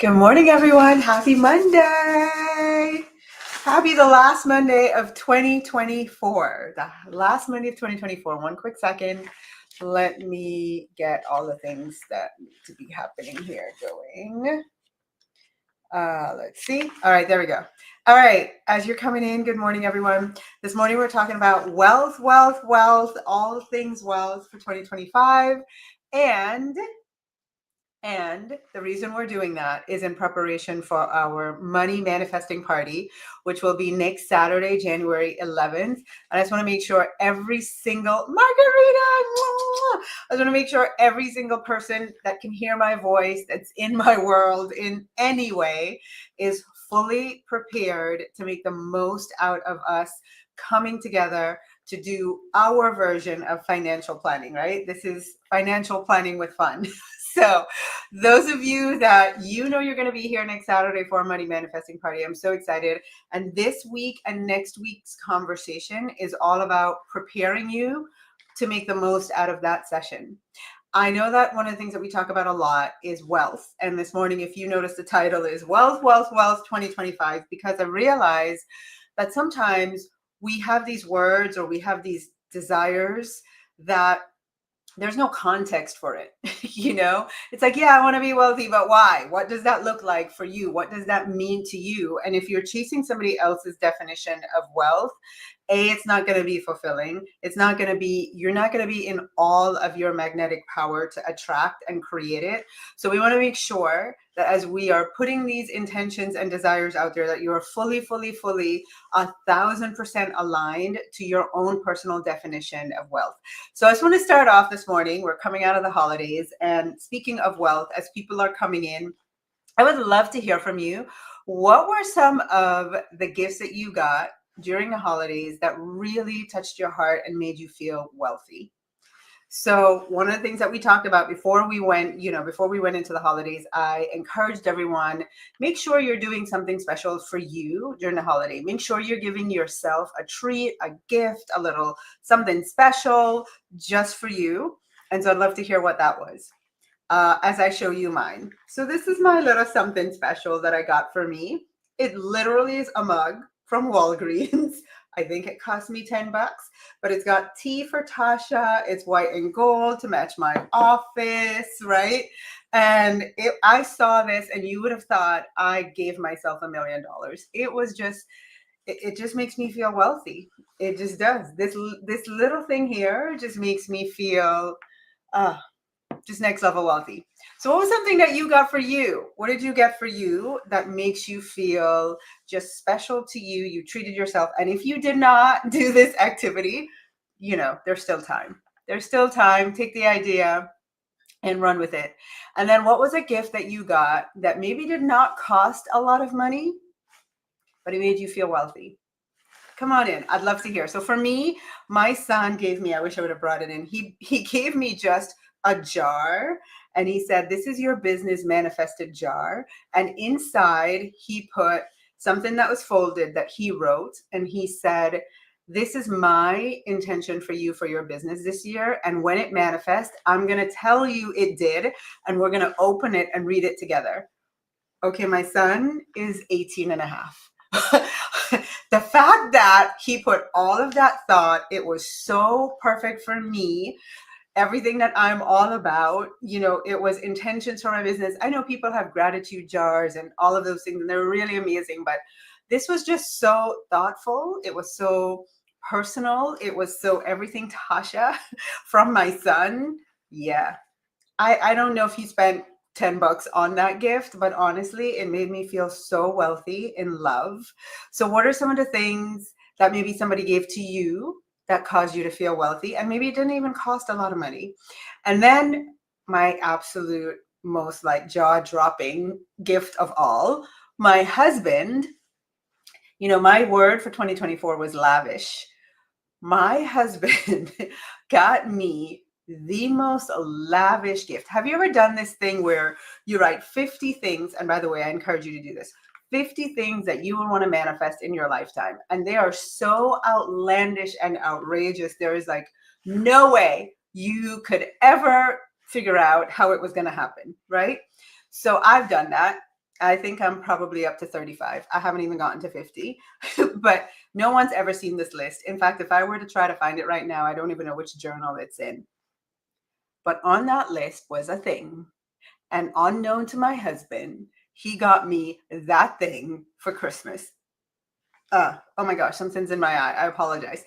Good morning, everyone. Happy Monday. Happy the last Monday of 2024. The last Monday of 2024. One quick second. Let me get all the things that need to be happening here going. Let's see. All right, there we go. All right, as you're coming in, good morning, everyone. This morning we're talking about wealth, all things wealth for 2025. And the reason we're doing that is in preparation for our money manifesting party, which will be next Saturday, January 11th. And I just want to make sure every single person that can hear my voice, that's in my world in any way, is fully prepared to make the most out of us coming together to do our version of financial planning, right? This is financial planning with fun. So those of you that you're going to be here next Saturday for our money manifesting party, I'm so excited. And this week and next week's conversation is all about preparing you to make the most out of that session. I know that one of the things that we talk about a lot is wealth. And this morning, if you notice, the title is Wealth 2025, because I realize that sometimes we have these words or we have these desires that there's no context for it. It's like, yeah, I want to be wealthy, but why? What does that look like for you? What does that mean to you? And if you're chasing somebody else's definition of wealth, it's not going to be fulfilling. You're not going to be in all of your magnetic power to attract and create it. So we want to make sure that as we are putting these intentions and desires out there, that you are fully 1,000% aligned to your own personal definition of wealth. So I just want to start off this morning. We're coming out of the holidays, and speaking of wealth, as people are coming in, I would love to hear from you. What were some of the gifts that you got during the holidays that really touched your heart and made you feel wealthy? So one of the things that we talked about before we went into the holidays, I encouraged everyone, make sure you're doing something special for you during the holiday. Make sure you're giving yourself a treat, a gift, a little something special just for you. And so I'd love to hear what that was as I show you mine. So this is my little something special that I got for me. It literally is a mug from Walgreens. I think it cost me $10, but it's got T for Tasha. It's white and gold to match my office, right? And I saw this and you would have thought I gave myself $1 million. It was just, it just makes me feel wealthy. It just does. This little thing here just makes me feel just next level wealthy. So what was something that you got for you? What did you get for you that makes you feel just special to you? You treated yourself. And if you did not do this activity, there's still time. There's still time. Take the idea and run with it. And then what was a gift that you got that maybe did not cost a lot of money, but it made you feel wealthy? Come on in. I'd love to hear. So for me, my son gave me, I wish I would have brought it in. He gave me just a jar, and he said, this is your business manifested jar. And inside he put something that was folded that he wrote, and he said, this is my intention for you for your business this year. And when it manifests, I'm going to tell you it did, and we're going to open it and read it together. Okay, my son is 18 and a half. The fact that he put all of that thought, it was so perfect for me. Everything that I'm all about, it was intentions for my business. I know people have gratitude jars and all of those things, and they're really amazing, but this was just so thoughtful. It was so personal. It was so everything Tasha from my son. Yeah. I don't know if he spent $10 on that gift, but honestly, it made me feel so wealthy in love. So what are some of the things that maybe somebody gave to you that caused you to feel wealthy, and maybe it didn't even cost a lot of money? And then my absolute most jaw-dropping gift of all, my husband, my word for 2024 was lavish. My husband got me the most lavish gift. Have you ever done this thing where you write 50 things? And by the way, I encourage you to do this. 50 things that you would want to manifest in your lifetime. And they are so outlandish and outrageous. There is no way you could ever figure out how it was going to happen, right? So I've done that. I think I'm probably up to 35. I haven't even gotten to 50, but no one's ever seen this list. In fact, if I were to try to find it right now, I don't even know which journal it's in. But on that list was a thing, and unknown to my husband, he got me that thing for Christmas. Oh my gosh, something's in my eye. I apologize.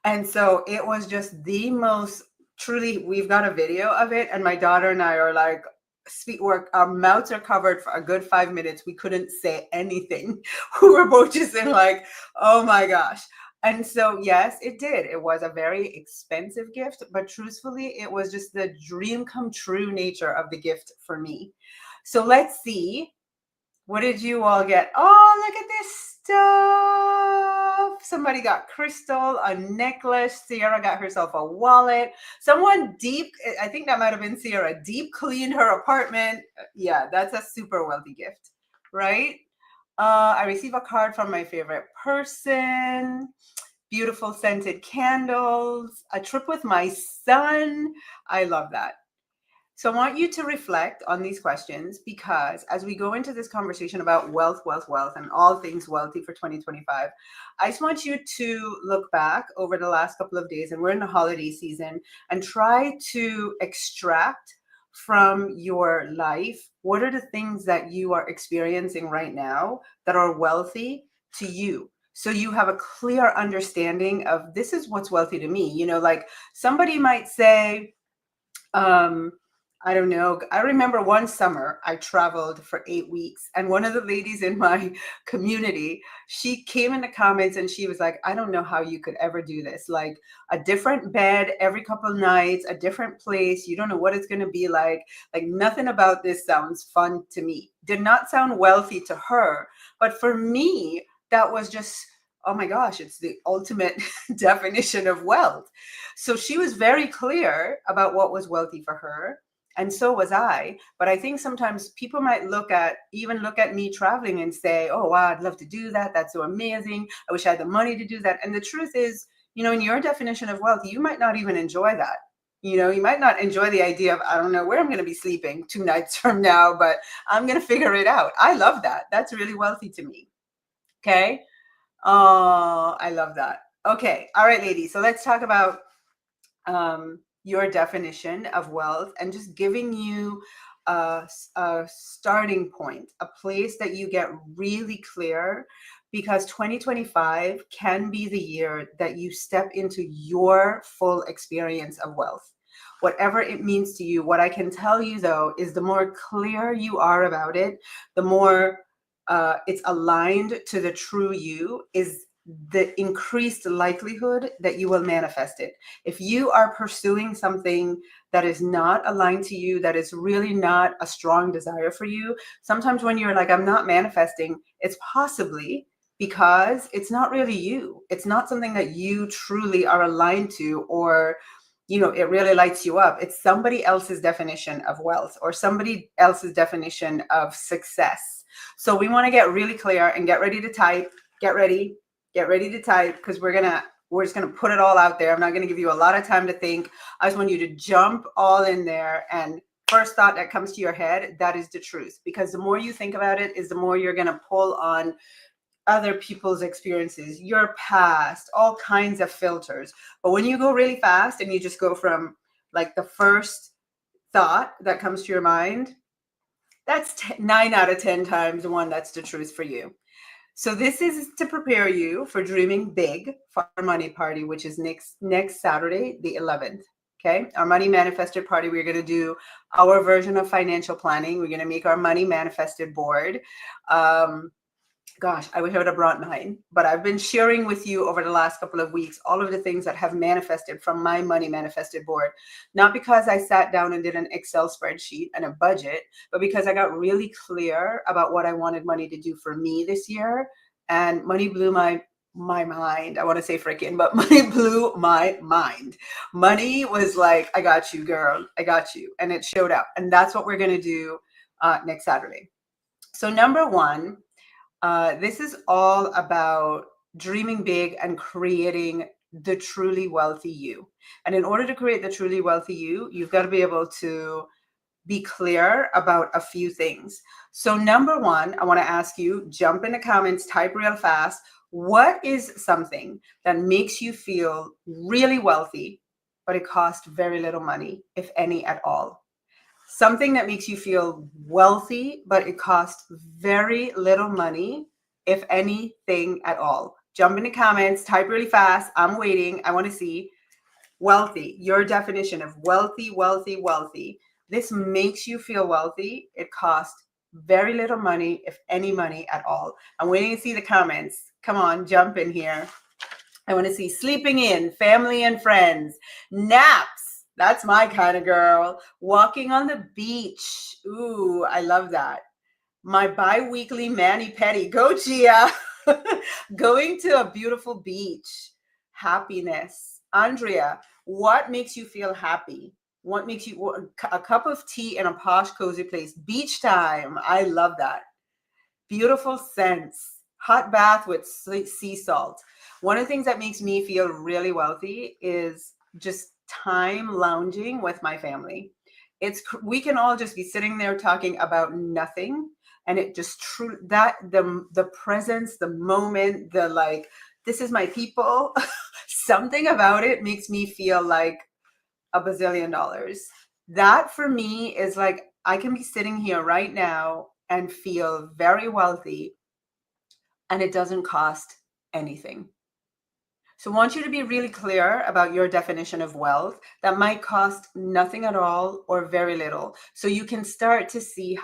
And so it was just the most truly, we've got a video of it, and my daughter and I are like, speak work, our mouths are covered for a good 5 minutes. We couldn't say anything. We were both just in like, oh my gosh. And so, yes, it did. It was a very expensive gift, but truthfully, it was just the dream come true nature of the gift for me. So let's see. What did you all get? Oh, look at this stuff. Somebody got crystal, a necklace. Sierra got herself a wallet. Someone deep, I think that might have been Sierra, deep cleaned her apartment. Yeah, that's a super wealthy gift, right? I received a card from my favorite person. Beautiful scented candles. A trip with my son. I love that. So I want you to reflect on these questions, because as we go into this conversation about wealth, and all things wealthy for 2025, I just want you to look back over the last couple of days, and we're in the holiday season, and try to extract from your life, what are the things that you are experiencing right now that are wealthy to you? So you have a clear understanding of, this is what's wealthy to me. You know, like somebody might say, I don't know. I remember one summer I traveled for 8 weeks, and one of the ladies in my community, she came in the comments and she was like, I don't know how you could ever do this. Like a different bed every couple nights, a different place. You don't know what it's going to be like. Like nothing about this sounds fun to me. Did not sound wealthy to her. But for me, that was just, oh my gosh, it's the ultimate definition of wealth. So she was very clear about what was wealthy for her. And so was I. But I think sometimes people might look at me traveling and say, oh, wow, I'd love to do that. That's so amazing. I wish I had the money to do that. And the truth is, you know, in your definition of wealth, you might not even enjoy that. You know, you might not enjoy the idea of, I don't know where I'm going to be sleeping 2 nights from now, but I'm going to figure it out. I love that. That's really wealthy to me. Okay. Oh, I love that. Okay. All right, ladies. So let's talk about your definition of wealth, and just giving you a starting point, a place that you get really clear, because 2025 can be the year that you step into your full experience of wealth, whatever it means to you. What I can tell you though is the more clear you are about it, the more it's aligned to the true you, is the increased likelihood that you will manifest it. If you are pursuing something that is not aligned to you, that is really not a strong desire for you, sometimes when you're like, I'm not manifesting, it's possibly because it's not really you. It's not something that you truly are aligned to, or you know, it really lights you up. It's somebody else's definition of wealth, or somebody else's definition of success. So we want to get really clear and get ready to type. Get ready to type, because we're just gonna put it all out there. I'm not gonna give you a lot of time to think. I just want you to jump all in there, and first thought that comes to your head, that is the truth. Because the more you think about it, is the more you're gonna pull on other people's experiences, your past, all kinds of filters. But when you go really fast and you just go from like the first thought that comes to your mind, that's 9 out of 10 times one that's the truth for you. So this is to prepare you for dreaming big for our money party, which is next Saturday, the 11th. Okay, our money manifested party. We're going to do our version of financial planning. We're going to make our money manifested board. Gosh, I wish I would have brought mine, but I've been sharing with you over the last couple of weeks all of the things that have manifested from my money manifested board. Not because I sat down and did an Excel spreadsheet and a budget, but because I got really clear about what I wanted money to do for me this year. And money blew my mind. I want to say freaking, but money blew my mind. Money was like, I got you, girl. I got you. And it showed up. And that's what we're going to do next Saturday. So number one, this is all about dreaming big and creating the truly wealthy you. And in order to create the truly wealthy you, you've got to be able to be clear about a few things. So number one, I want to ask you, jump in the comments, type real fast. What is something that makes you feel really wealthy, but it costs very little money, if any at all? Something that makes you feel wealthy, but it costs very little money, if anything at all. Jump in the comments, type really fast. I'm waiting. I want to see. Wealthy, your definition of wealthy, wealthy, wealthy. This makes you feel wealthy. It costs very little money, if any money at all. I'm waiting to see the comments. Come on, jump in here. I want to see sleeping in, family and friends, naps. That's my kind of girl. Walking on the beach. Ooh, I love that. My bi-weekly mani-pedi. Go, Gia. Going to a beautiful beach. Happiness. Andrea, what makes you feel happy? What makes you a cup of tea in a posh, cozy place? Beach time. I love that. Beautiful scents. Hot bath with sea salt. One of the things that makes me feel really wealthy is just time lounging with my family. We can all just be sitting there talking about nothing, and it just true that the presence, the moment, the like, this is my people. Something about it makes me feel like a bazillion dollars. That for me is like, I can be sitting here right now and feel very wealthy, and it doesn't cost anything. So I want you to be really clear about your definition of wealth. That might cost nothing at all or very little. So you can start to see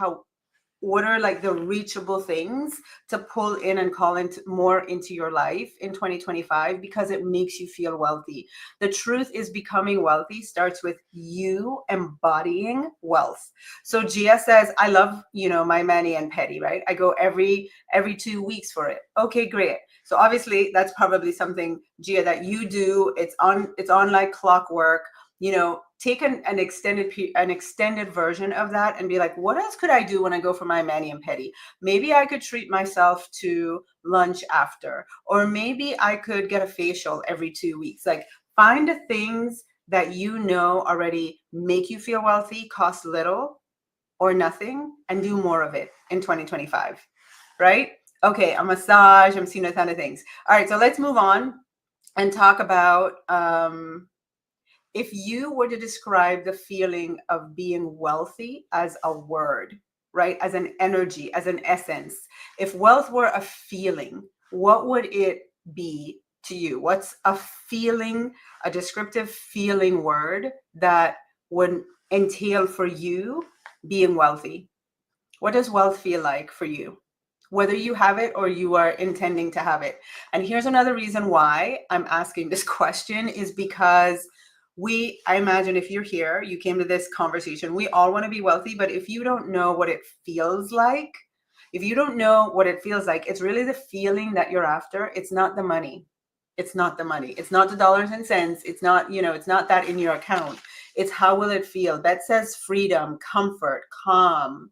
what are like the reachable things to pull in and call into more into your life in 2025, because it makes you feel wealthy. The truth is, becoming wealthy starts with you embodying wealth. So Gia says, I love, my mani and pedi, right? I go every 2 weeks for it. Okay, great. So obviously that's probably something, Gia, that you do. It's on like clockwork. Take an extended version of that and be like, what else could I do when I go for my mani and pedi? Maybe I could treat myself to lunch after, or maybe I could get a facial every 2 weeks. Like, find the things that already make you feel wealthy, cost little or nothing, and do more of it in 2025, right? Okay, a massage, I'm seeing a ton of things. All right, so let's move on and talk about if you were to describe the feeling of being wealthy as a word, right? As an energy, as an essence. If wealth were a feeling, what would it be to you? What's a feeling, a descriptive feeling word that would entail for you being wealthy? What does wealth feel like for you? Whether you have it or you are intending to have it. And here's another reason why I'm asking this question is because I imagine if you're here, you came to this conversation, we all want to be wealthy, but if you don't know what it feels like, it's really the feeling that you're after. It's not the money. It's not the money. It's not the dollars and cents. It's not, it's not that in your account. It's how will it feel? That says freedom, comfort, calm,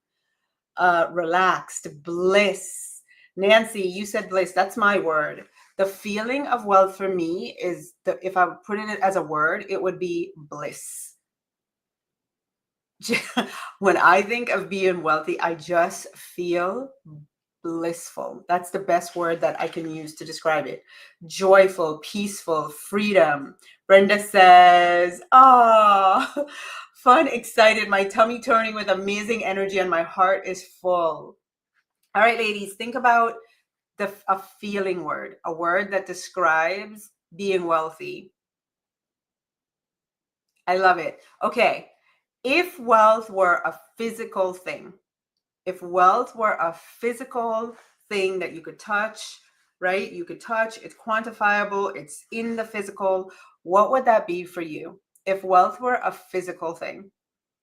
relaxed, bliss. Nancy, you said bliss. That's my word. The feeling of wealth for me is, if I put it as a word, it would be bliss. When I think of being wealthy, I just feel blissful. That's the best word that I can use to describe it. Joyful, peaceful, freedom. Brenda says, oh, fun, excited, my tummy turning with amazing energy, and my heart is full. All right, ladies, think about a feeling word, a word that describes being wealthy. I love it. Okay. If wealth were a physical thing, that you could touch, right? You could touch, it's quantifiable, it's in the physical. What would that be for you? If wealth were a physical thing,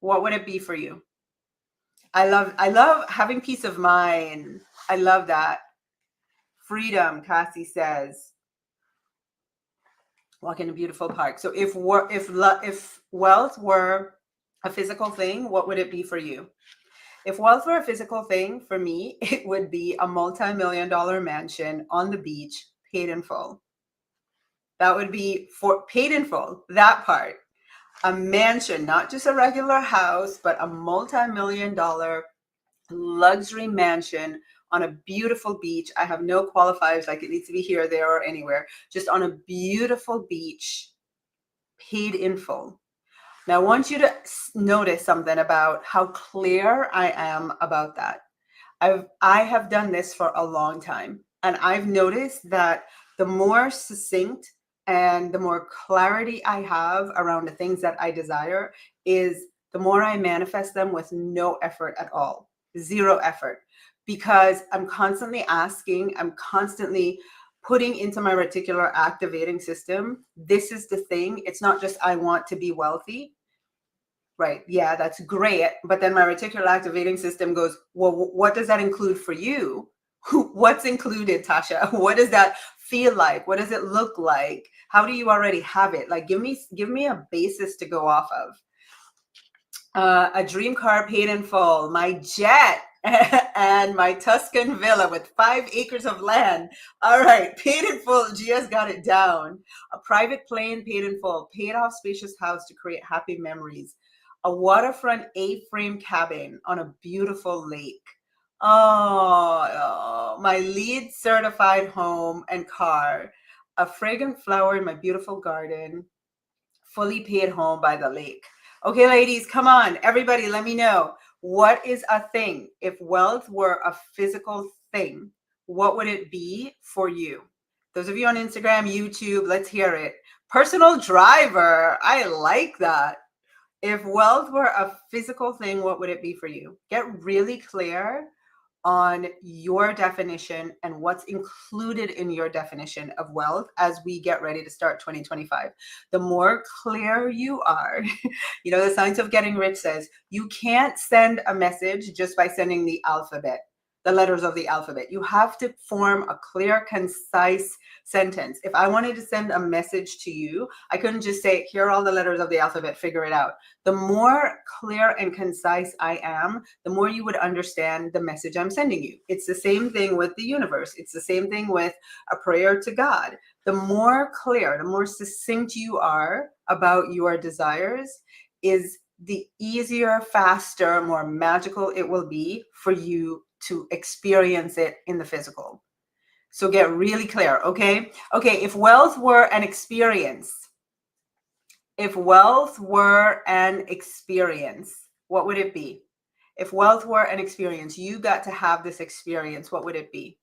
what would it be for you? I love having peace of mind. I love that. Freedom, Cassie says. Walk in a beautiful park. So if wealth were a physical thing, what would it be for you? If wealth were a physical thing, for me, it would be a multi-million-dollar mansion on the beach, paid in full. That would be for paid in full, that part. A mansion, not just a regular house, but a multi-million-dollar luxury mansion on a beautiful beach. I have no qualifiers, like it needs to be here, there, or anywhere. Just on a beautiful beach, paid in full. Now, I want you to notice something about how clear I am about that. I have done this for a long time, and I've noticed that the more succinct and the more clarity I have around the things that I desire is the more I manifest them with no effort at all, zero effort, because I'm constantly asking, I'm constantly putting into my reticular activating system, this is the thing. It's not just I want to be wealthy. Right. Yeah, that's great. But then my reticular activating system goes, well, what does that include for you? What's included, Tasha? What does that feel like? What does it look like? How do you already have it? Like, give me a basis to go off of. A dream car paid in full, my jet, and my Tuscan villa with 5 acres of land. All right, paid in full. Gia's got it down. A private plane paid in full, paid off spacious house to create happy memories. A waterfront A-frame cabin on a beautiful lake. My LEED certified home and car. A fragrant flower in my beautiful garden. Fully paid home by the lake. Okay, ladies, come on. Everybody, let me know. What is a thing? If wealth were a physical thing, what would it be for you? Those of you on Instagram, YouTube, let's hear it. Personal driver. I like that. If wealth were a physical thing, what would it be for you? Get really clear on your definition and what's included in your definition of wealth as we get ready to start 2025. The more clear you are, the Science of Getting Rich says you can't send a message just by sending the alphabet, the letters of the alphabet. You have to form a clear, concise sentence. If I wanted to send a message to you, I couldn't just say, here are all the letters of the alphabet, figure it out. The more clear and concise I am, the more you would understand the message I'm sending you. It's the same thing with the universe. It's the same thing with a prayer to God. The more clear, the more succinct you are about your desires, is the easier, faster, more magical it will be for you to experience it in the physical. So get really clear, okay? Okay, if wealth were an experience, what would it be? If wealth were an experience, you got to have this experience, what would it be?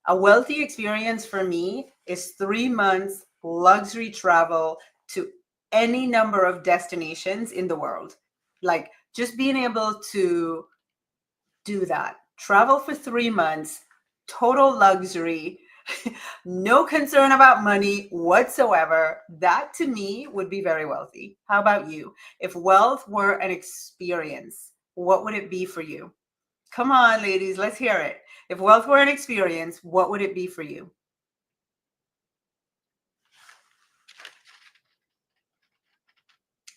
A wealthy experience for me is 3 months luxury travel to any number of destinations in the world. Like just being able to do that. Travel for 3 months, total luxury, no concern about money whatsoever. That to me would be very wealthy. How about you? If wealth were an experience, what would it be for you? Come on, ladies, let's hear it. If wealth were an experience, what would it be for you?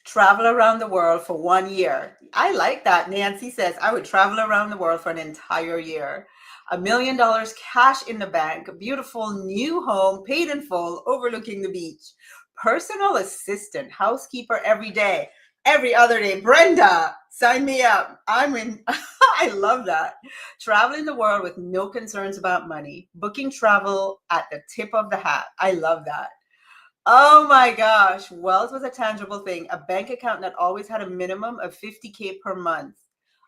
Travel around the world for 1 year. I like that. Nancy says, I would travel around the world for an entire year. $1 million cash in the bank, a beautiful new home, paid in full, overlooking the beach. Personal assistant, housekeeper every day, every other day. Brenda, sign me up. I'm in. I love that. Traveling the world with no concerns about money. Booking travel at the tip of the hat. I love that. Oh my gosh, wealth was a tangible thing. A bank account that always had a minimum of 50K per month.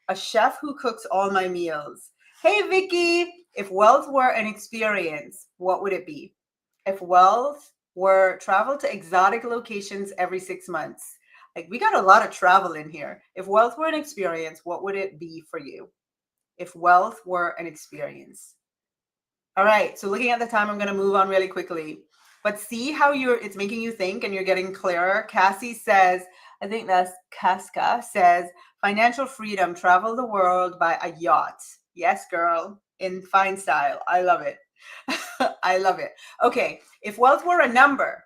A chef who cooks all my meals. Hey Vicky, if wealth were an experience, what would it be? If wealth were travel to exotic locations every 6 months. Like we got a lot of travel in here. If wealth were an experience, what would it be for you? If wealth were an experience. All right, so looking at the time, I'm going to move on really quickly. But see how it's making you think and you're getting clearer. Cassie says, I think that's Casca says, financial freedom, travel the world by a yacht. Yes, girl, in fine style. I love it. I love it. Okay, if wealth were a number,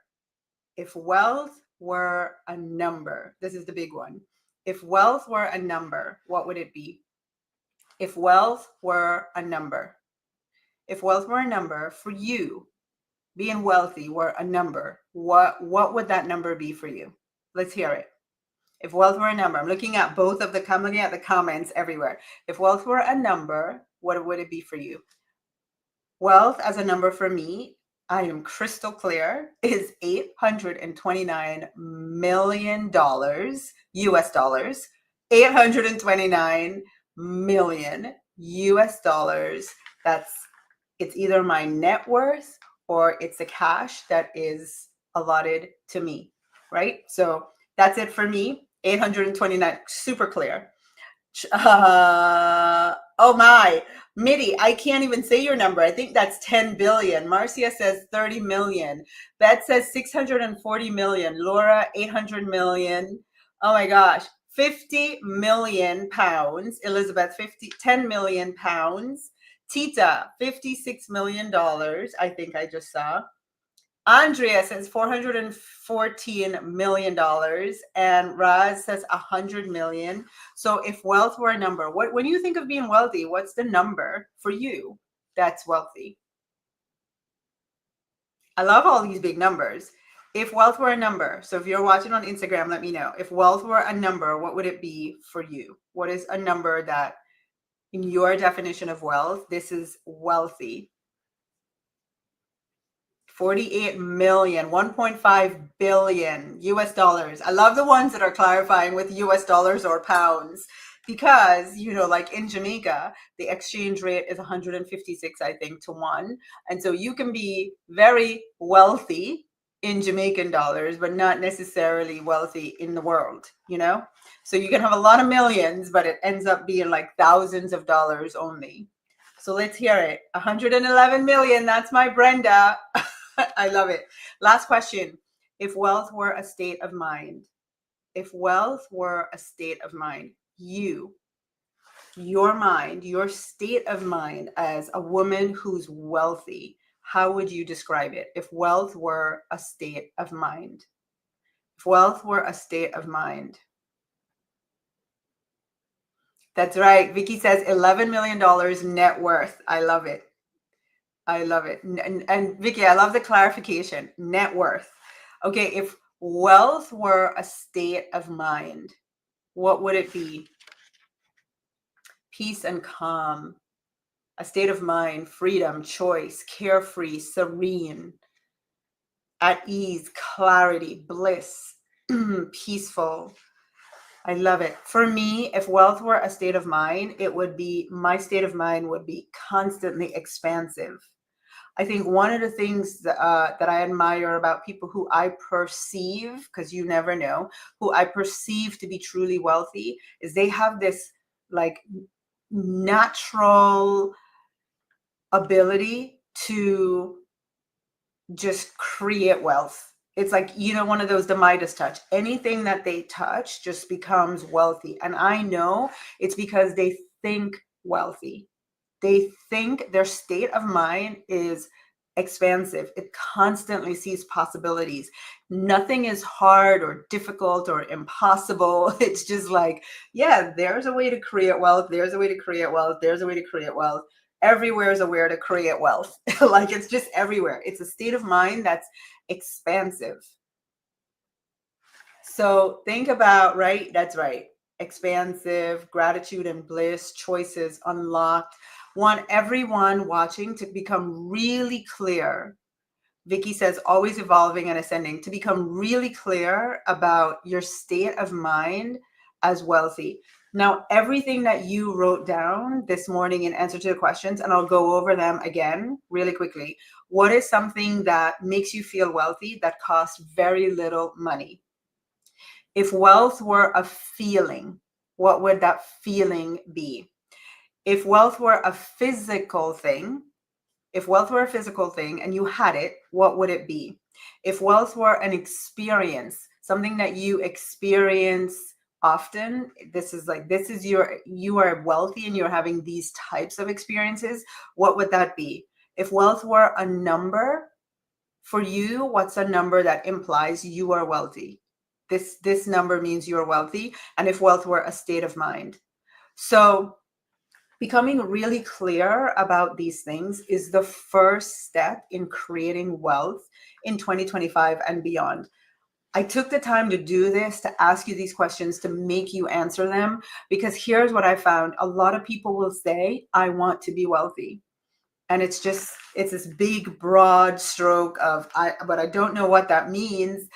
this is the big one. If wealth were a number, what would it be? If wealth were a number. If wealth were a number for you, being wealthy were a number, what would that number be for you? Let's hear it. If wealth were a number, I'm looking at both of the, I'm looking at the comments everywhere. If wealth were a number, what would it be for you? Wealth as a number for me, I am crystal clear, is $829 million US dollars. 829 million US dollars. It's either my net worth or it's the cash that is allotted to me, right? So that's it for me. 829, super clear. Oh my, Mitty, I can't even say your number. I think that's 10 billion. Marcia says 30 million. Beth says 640 million. Laura, 800 million. Oh my gosh, 50 million pounds. Elizabeth, 10 million pounds. Tita, $56 million. I think I just saw. Andrea says $414 million, and Raz says 100 million. So if wealth were a number, when you think of being wealthy, what's the number for you that's wealthy? I love all these big numbers. If wealth were a number, so if you're watching on Instagram, let me know. If wealth were a number, what would it be for you? What is a number that, in your definition of wealth, this is wealthy? 48 million, 1.5 billion US dollars. I love the ones that are clarifying with US dollars or pounds because, like in Jamaica, the exchange rate is 156, I think, to 1. And so you can be very wealthy in Jamaican dollars, but not necessarily wealthy in the world, So you can have a lot of millions, but it ends up being like thousands of dollars only. So let's hear it. 111 million. That's my Brenda. I love it. Last question. If wealth were a state of mind, your mind, your state of mind as a woman who's wealthy, how would you describe it? If wealth were a state of mind, That's right. Vicky says $11 million net worth. I love it. And Vicky, I love the clarification. Net worth. Okay, if wealth were a state of mind, what would it be? Peace and calm, a state of mind, freedom, choice, carefree, serene, at ease, clarity, bliss, peaceful. I love it. For me, if wealth were a state of mind, my state of mind would be constantly expansive. I think one of the things that I admire about people who I perceive, because you never know, who I perceive to be truly wealthy, is they have this like natural ability to just create wealth. It's like, one of those, the Midas touch. Anything that they touch just becomes wealthy. And I know it's because they think wealthy. They think their state of mind is expansive. It constantly sees possibilities. Nothing is hard or difficult or impossible. It's just like, yeah, there's a way to create wealth. There's a way to create wealth. There's a way to create wealth. Everywhere is a way to create wealth. Like it's just everywhere. It's a state of mind that's expansive. So think about, right? That's right. Expansive, gratitude and bliss, choices unlocked. Want everyone watching to become really clear. Vicky says, always evolving and ascending, to become really clear about your state of mind as wealthy. Now, everything that you wrote down this morning in answer to the questions, and I'll go over them again really quickly. What is something that makes you feel wealthy that costs very little money? If wealth were a feeling, what would that feeling be? If wealth were a physical thing, and you had it, what would it be? If wealth were an experience, something that you experience often, you are wealthy and you're having these types of experiences, what would that be? If wealth were a number, for you, what's a number that implies you are wealthy? This number means you're wealthy. And if wealth were a state of mind. So becoming really clear about these things is the first step in creating wealth in 2025 and beyond. I took the time to do this, to ask you these questions, to make you answer them, because here's what I found. A lot of people will say, I want to be wealthy. And it's this big broad stroke of but I don't know what that means.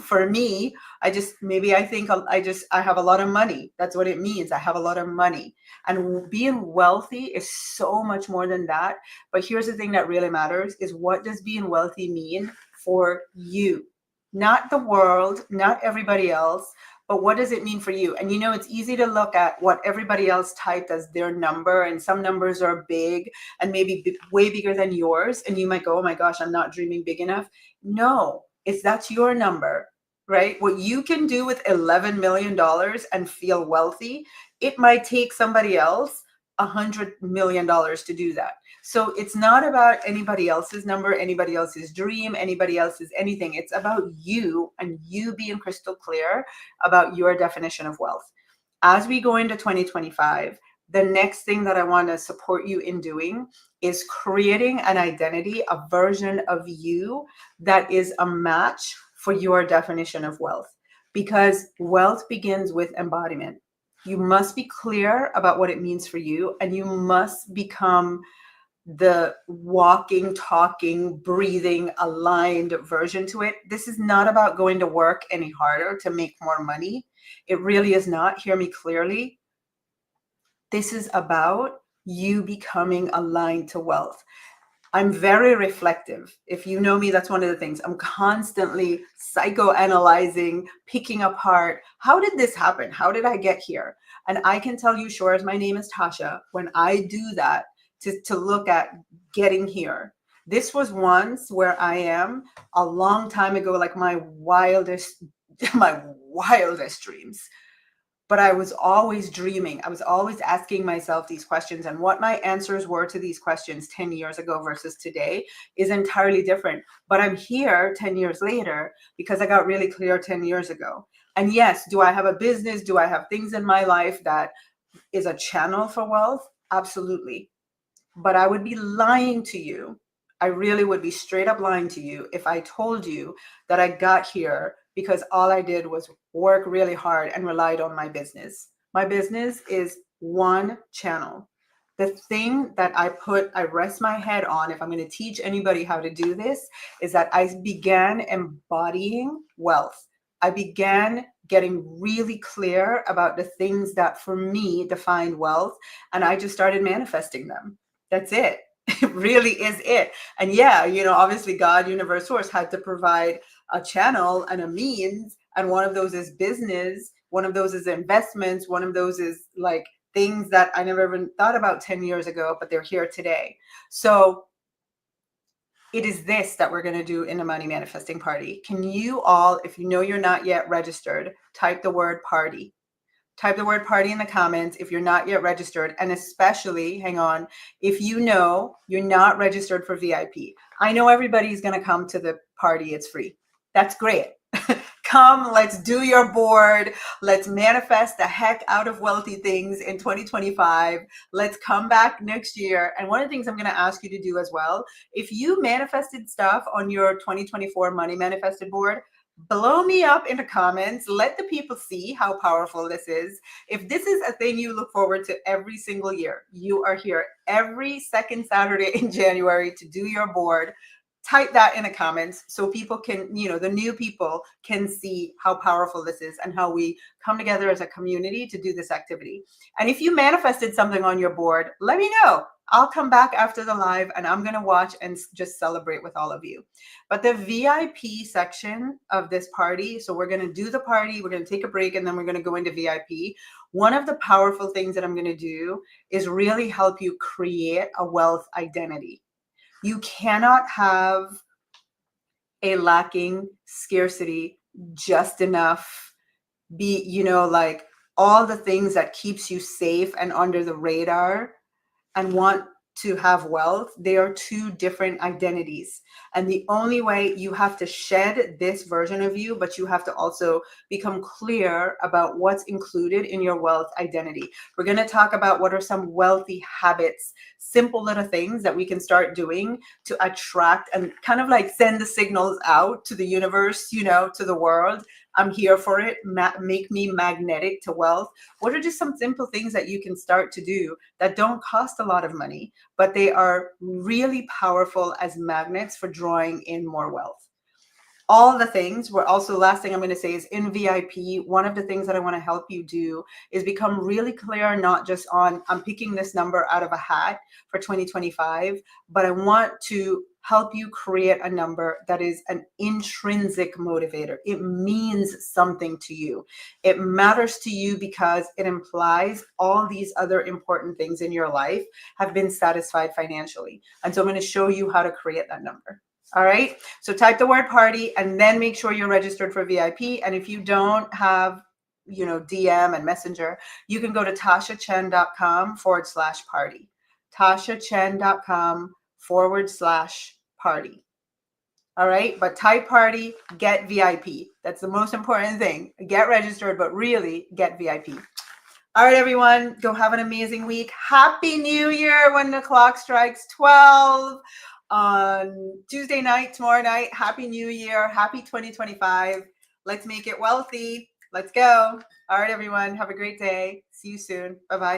For me, I have a lot of money. That's what it means. I have a lot of money. And being wealthy is so much more than that. But here's the thing that really matters is, what does being wealthy mean for you? Not the world, not everybody else, but what does it mean for you? And it's easy to look at what everybody else typed as their number, and some numbers are big and maybe way bigger than yours, and you might go, oh my gosh, I'm not dreaming big enough. No, that's your number, right? What you can do with $11 million and feel wealthy, it might take somebody else $100 million to do that. So it's not about anybody else's number, anybody else's dream, anybody else's anything. It's about you, and you being crystal clear about your definition of wealth. As we go into 2025, the next thing that I want to support you in doing is creating an identity, a version of you that is a match for your definition of wealth. Because wealth begins with embodiment. You must be clear about what it means for you, and you must become the walking, talking, breathing, aligned version to it. This is not about going to work any harder to make more money. It really is not. Hear me clearly. This is about you becoming aligned to wealth. I'm very reflective. If you know me, that's one of the things. I'm constantly psychoanalyzing, picking apart. How did this happen? How did I get here? And I can tell you, sure as my name is Tasha, when I do that, to look at getting here. This was once where I am a long time ago, like my wildest dreams. But I was always dreaming. I was always asking myself these questions, and what my answers were to these questions 10 years ago versus today is entirely different. But I'm here 10 years later because I got really clear 10 years ago. And yes, do I have a business? Do I have things in my life that is a channel for wealth? Absolutely. But I would be lying to you. I really would be straight up lying to you if I told you that I got here because all I did was work really hard and relied on my business. My business is one channel. The thing that I rest my head on, if I'm going to teach anybody how to do this, is that I began embodying wealth. I began getting really clear about the things that for me define wealth, and I just started manifesting them. That's it. It really is it. And yeah, obviously God, universe, source had to provide a channel and a means. And one of those is business. One of those is investments. One of those is like things that I never even thought about 10 years ago, but they're here today. So it is this that we're going to do in the Money Manifesting Party. Can you all, if you know you're not yet registered, type the word party. Type the word party in the comments if you're not yet registered, and especially, hang on, if you know you're not registered for VIP. I know everybody's going to come to the party. It's free. That's great. Come, let's do your board. Let's manifest the heck out of wealthy things in 2025. Let's come back next year. And one of the things I'm going to ask you to do as well, if you manifested stuff on your 2024 Money Manifested board, blow me up in the comments. Let the people see how powerful this is. If this is a thing you look forward to every single year, you are here every second Saturday in January to do your board. Type that in the comments so people can, the new people can see how powerful this is and how we come together as a community to do this activity. And if you manifested something on your board, let me know. I'll come back after the live and I'm going to watch and just celebrate with all of you. But the VIP section of this party, so we're going to do the party, we're going to take a break, and then we're going to go into VIP. One of the powerful things that I'm going to do is really help you create a wealth identity. You cannot have a lacking, scarcity, just enough, be, like all the things that keeps you safe and under the radar and want to have wealth. They are two different identities. And the only way, you have to shed this version of you, but you have to also become clear about what's included in your wealth identity. We're going to talk about what are some wealthy habits, simple little things that we can start doing to attract and kind of like send the signals out to the universe, to the world. I'm here for it. Make me magnetic to wealth. What are just some simple things that you can start to do that don't cost a lot of money, but they are really powerful as magnets for drawing in more wealth? All the things. We're also, last thing I'm going to say is, in VIP, one of the things that I want to help you do is become really clear, not just on, I'm picking this number out of a hat for 2025, but I want to help you create a number that is an intrinsic motivator. It means something to you. It matters to you because it implies all these other important things in your life have been satisfied financially. And so I'm going to show you how to create that number. All right. So type the word party and then make sure you're registered for VIP. And if you don't have, DM and Messenger, you can go to tashachen.com/party. tashachen.com/party. All right. But type party, get VIP. That's the most important thing. Get registered, but really get VIP. All right, everyone, go have an amazing week. Happy New Year when the clock strikes 12 on Tuesday night, tomorrow night. Happy New Year. Happy 2025. Let's make it wealthy. Let's go. All right, everyone, have a great day. See you soon. Bye-bye.